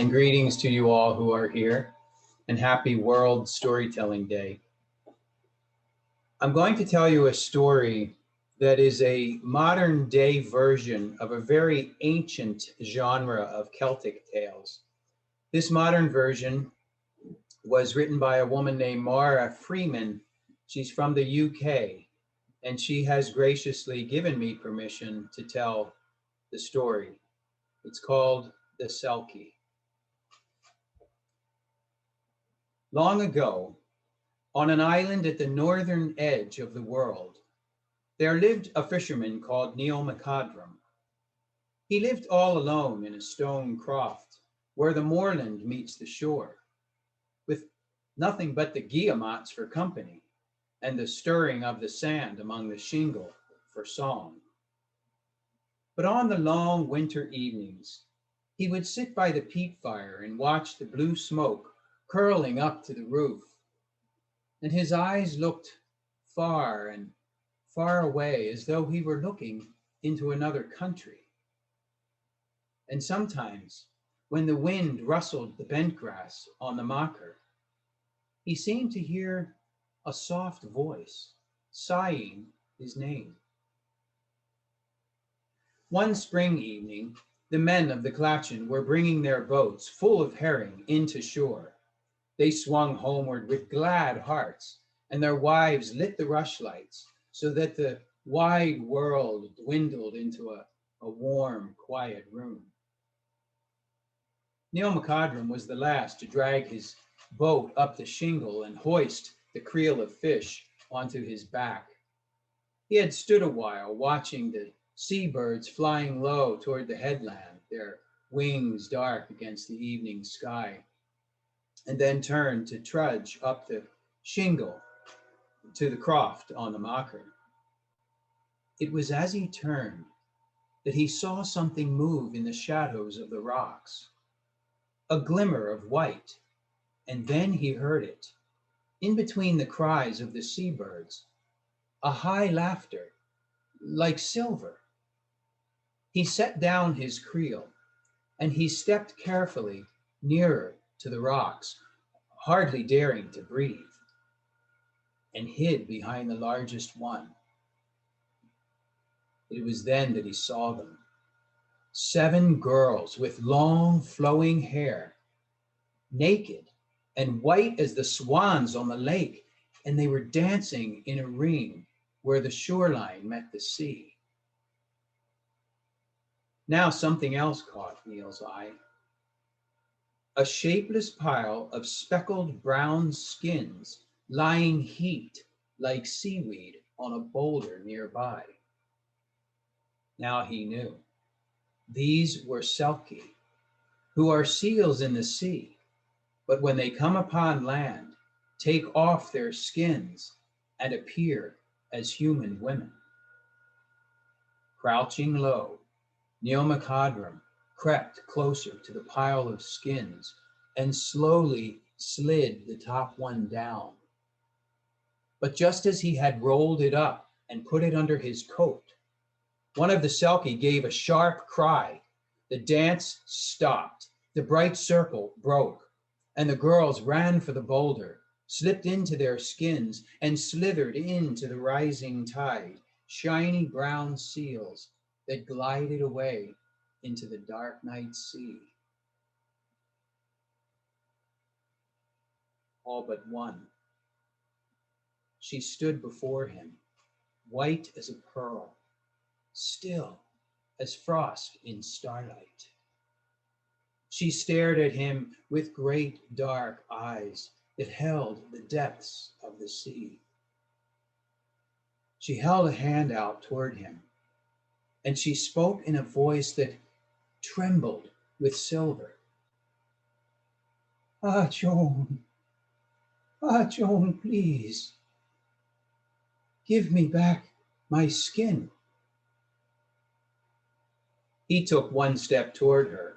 And greetings to you all who are here, and happy World Storytelling Day. I'm going to tell you a story that is a modern day version of a very ancient genre of Celtic tales. This modern version was written by a woman named Mara Freeman. She's from the UK, and she has graciously given me permission to tell the story. It's called The Selkie. Long ago, on an island at the northern edge of the world, there lived a fisherman called Neil MacCodrum. He lived all alone in a stone croft where the moorland meets the shore, with nothing but the guillemots for company and the stirring of the sand among the shingle for song. But on the long winter evenings, he would sit by the peat fire and watch the blue smoke curling up to the roof, and his eyes looked far and far away as though he were looking into another country. And sometimes, when the wind rustled the bent grass on the macher, he seemed to hear a soft voice sighing his name. One spring evening, the men of the Clachan were bringing their boats full of herring into shore. They swung homeward with glad hearts, and their wives lit the rushlights so that the wide world dwindled into a warm, quiet room. Neil MacCodrum was the last to drag his boat up the shingle and hoist the creel of fish onto his back. He had stood a while watching the seabirds flying low toward the headland, their wings dark against the evening sky, and then turned to trudge up the shingle to the croft on the macher. It was as he turned that he saw something move in the shadows of the rocks, a glimmer of white, and then he heard it, in between the cries of the seabirds, a high laughter, like silver. He set down his creel, and he stepped carefully nearer to the rocks, hardly daring to breathe, and hid behind the largest one. It was then that he saw them. 7 girls with long flowing hair, naked and white as the swans on the lake, and they were dancing in a ring where the shoreline met the sea. Now something else caught Neil's eye. A shapeless pile of speckled brown skins lying heaped like seaweed on a boulder nearby. Now he knew. These were Selkie, who are seals in the sea, but when they come upon land, take off their skins and appear as human women. Crouching low, Neil MacCodrum crept closer to the pile of skins and slowly slid the top one down. But just as he had rolled it up and put it under his coat, one of the Selkie gave a sharp cry. The dance stopped, the bright circle broke, and the girls ran for the boulder, slipped into their skins, and slithered into the rising tide, shiny brown seals that glided away into the dark night sea. All but one. She stood before him, white as a pearl, still as frost in starlight. She stared at him with great dark eyes that held the depths of the sea. She held a hand out toward him, and she spoke in a voice that trembled with silver. Joan, Joan, please, give me back my skin. He took one step toward her.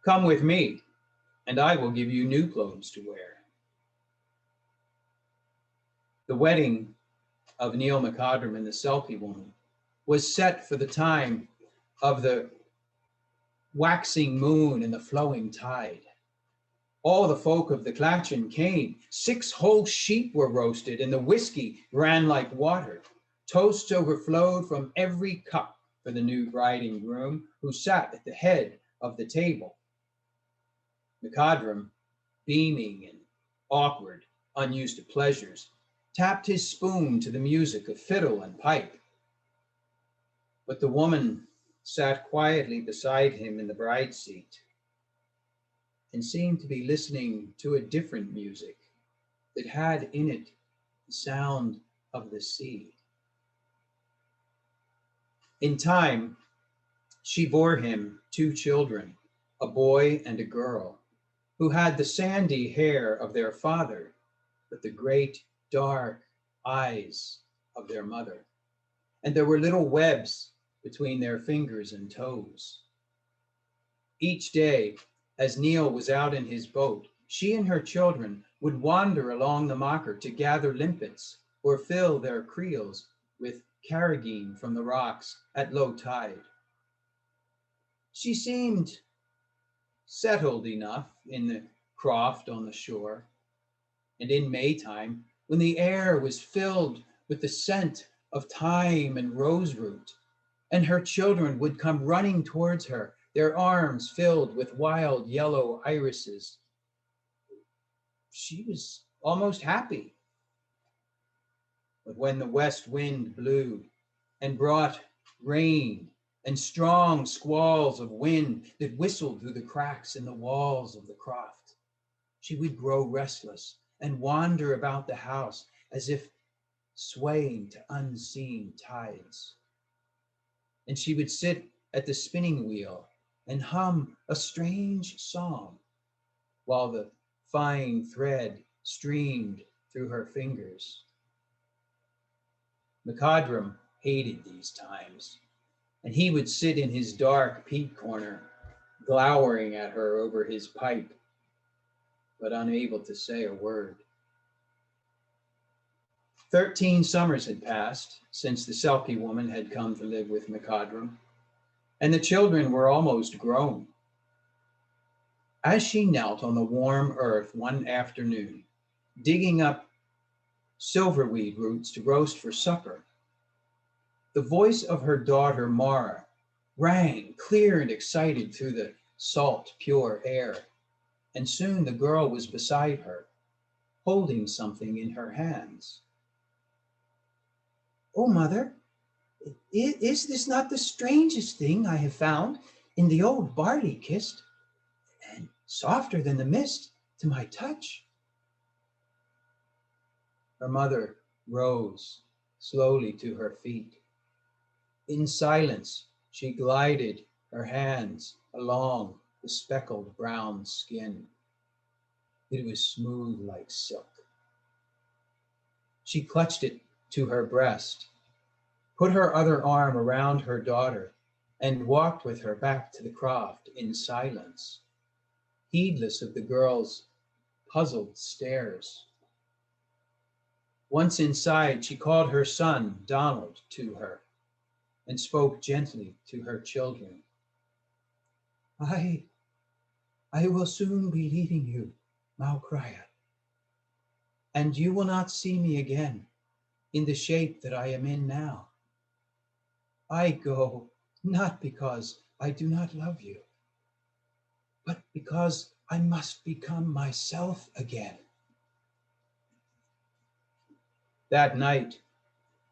Come with me, and I will give you new clothes to wear. The wedding of Neil MacCodrum and the Selkie woman was set for the time of the waxing moon and the flowing tide. All the folk of the Clatchin came. 6 whole sheep were roasted, and the whiskey ran like water. Toasts overflowed from every cup for the new bride and groom, who sat at the head of the table. McCodrum, beaming and awkward, unused to pleasures, tapped his spoon to the music of fiddle and pipe. But the woman sat quietly beside him in the bride's seat and seemed to be listening to a different music that had in it the sound of the sea. In time, she bore him 2 children, a boy and a girl, who had the sandy hair of their father, but the great dark eyes of their mother. And there were little webs between their fingers and toes. Each day, as Neil was out in his boat, she and her children would wander along the Mocker to gather limpets or fill their creels with carrageen from the rocks at low tide. She seemed settled enough in the croft on the shore, and in Maytime, when the air was filled with the scent of thyme and roseroot, and her children would come running towards her, their arms filled with wild yellow irises, she was almost happy. But when the west wind blew and brought rain and strong squalls of wind that whistled through the cracks in the walls of the croft, she would grow restless and wander about the house as if swaying to unseen tides. And she would sit at the spinning wheel and hum a strange song while the fine thread streamed through her fingers. McCodrum hated these times, and he would sit in his dark peat corner, glowering at her over his pipe, but unable to say a word. 13 summers had passed since the Selkie woman had come to live with McCodrum, and the children were almost grown. As she knelt on the warm earth one afternoon, digging up silverweed roots to roast for supper, the voice of her daughter Mara rang clear and excited through the salt, pure air, and soon the girl was beside her, holding something in her hands. "Oh, mother, is this not the strangest thing I have found in the old barley kist, and softer than the mist to my touch?" Her mother rose slowly to her feet. In silence, she glided her hands along the speckled brown skin. It was smooth like silk. She clutched it to her breast, put her other arm around her daughter, and walked with her back to the croft in silence, heedless of the girl's puzzled stares. Once inside, she called her son, Donald, to her and spoke gently to her children. I will soon be leaving you, Malcriad, and you will not see me again in the shape that I am in now. I go not because I do not love you, but because I must become myself again." That night,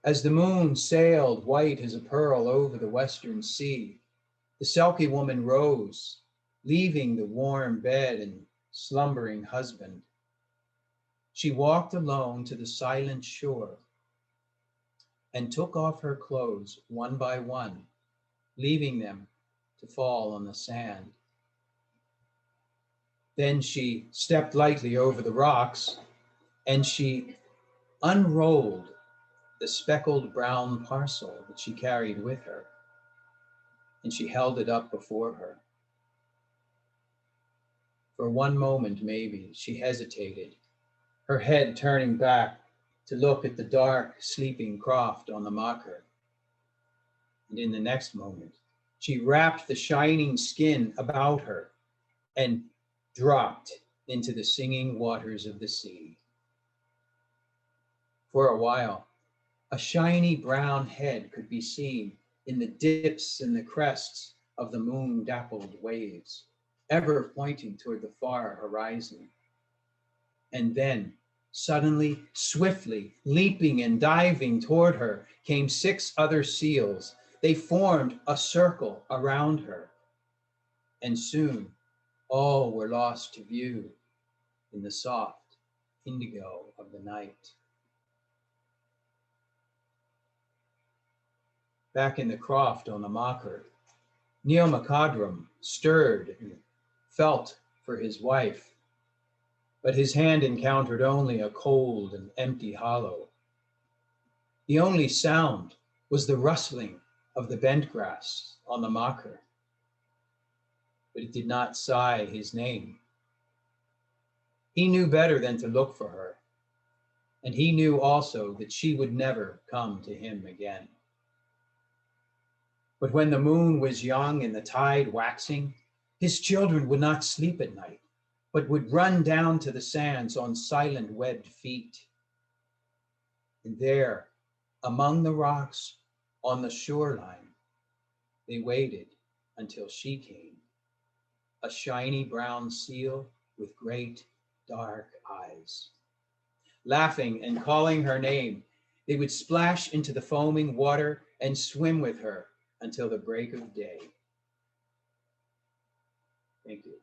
as the moon sailed white as a pearl over the western sea, the Selkie woman rose, leaving the warm bed and slumbering husband. She walked alone to the silent shore and took off her clothes one by one, leaving them to fall on the sand. Then she stepped lightly over the rocks, and she unrolled the speckled brown parcel that she carried with her, and she held it up before her. For one moment, maybe, she hesitated, her head turning back to look at the dark, sleeping croft on the Mocker. And in the next moment, She wrapped the shining skin about her and dropped into the singing waters of the sea. For a while, a shiny brown head could be seen in the dips and the crests of the moon-dappled waves, ever pointing toward the far horizon. And then, suddenly, swiftly, leaping and diving toward her, came 6 other seals. They formed a circle around her. And soon, all were lost to view in the soft indigo of the night. Back in the croft on the Mocker, Neil McCodrum stirred and felt for his wife, but his hand encountered only a cold and empty hollow. The only sound was the rustling of the bent grass on the Mocker, but it did not sigh his name. He knew better than to look for her, and he knew also that she would never come to him again. But when the moon was young and the tide waxing, his children would not sleep at night, but would run down to the sands on silent webbed feet. And there, among the rocks on the shoreline, they waited until she came, a shiny brown seal with great dark eyes. Laughing and calling her name, they would splash into the foaming water and swim with her until the break of day. Thank you.